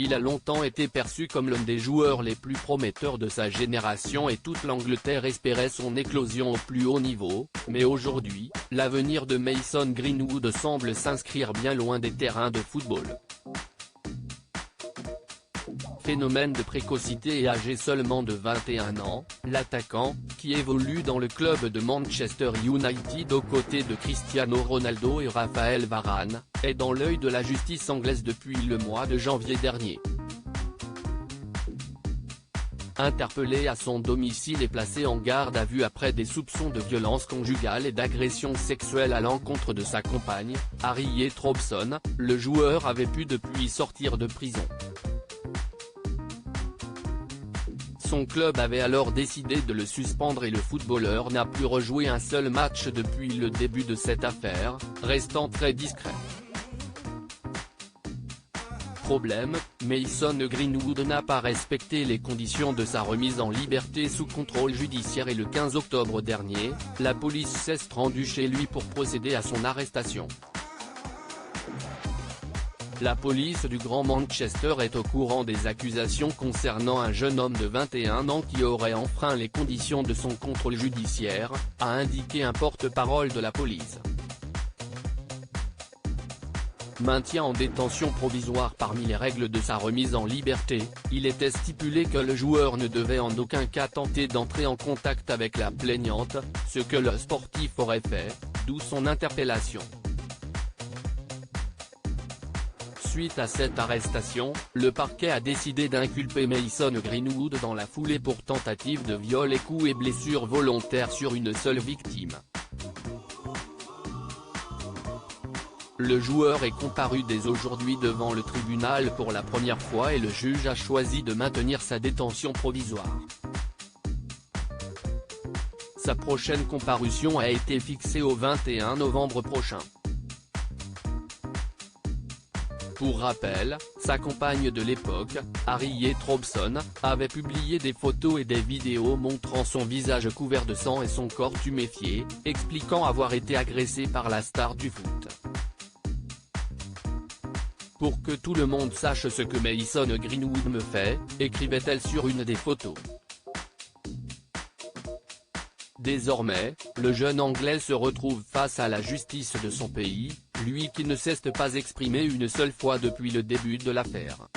Il a longtemps été perçu comme l'un des joueurs les plus prometteurs de sa génération et toute l'Angleterre espérait son éclosion au plus haut niveau, mais aujourd'hui, l'avenir de Mason Greenwood semble s'inscrire bien loin des terrains de football. Phénomène de précocité et âgé seulement de 21 ans, l'attaquant, qui évolue dans le club de Manchester United aux côtés de Cristiano Ronaldo et Raphaël Varane, est dans l'œil de la justice anglaise depuis le mois de janvier dernier. Interpellé à son domicile et placé en garde à vue après des soupçons de violence conjugale et d'agression sexuelle à l'encontre de sa compagne, Harriet Robson, le joueur avait pu depuis sortir de prison. Son club avait alors décidé de le suspendre et le footballeur n'a plus rejoué un seul match depuis le début de cette affaire, restant très discret. Problème, Mason Greenwood n'a pas respecté les conditions de sa remise en liberté sous contrôle judiciaire et le 15 octobre dernier, la police s'est rendue chez lui pour procéder à son arrestation. La police du Grand Manchester est au courant des accusations concernant un jeune homme de 21 ans qui aurait enfreint les conditions de son contrôle judiciaire, a indiqué un porte-parole de la police. Maintien en détention provisoire. Parmi les règles de sa remise en liberté, il était stipulé que le joueur ne devait en aucun cas tenter d'entrer en contact avec la plaignante, ce que le sportif aurait fait, d'où son interpellation. Suite à cette arrestation, le parquet a décidé d'inculper Mason Greenwood dans la foulée pour tentative de viol et coups et blessures volontaires sur une seule victime. Le joueur est comparu dès aujourd'hui devant le tribunal pour la première fois et le juge a choisi de maintenir sa détention provisoire. Sa prochaine comparution a été fixée au 21 novembre prochain. Pour rappel, sa compagne de l'époque, Harriet Robson, avait publié des photos et des vidéos montrant son visage couvert de sang et son corps tuméfié, expliquant avoir été agressée par la star du foot. Pour que tout le monde sache ce que Mason Greenwood me fait, écrivait-elle sur une des photos. Désormais, le jeune Anglais se retrouve face à la justice de son pays, lui qui ne s'est pas exprimé une seule fois depuis le début de l'affaire.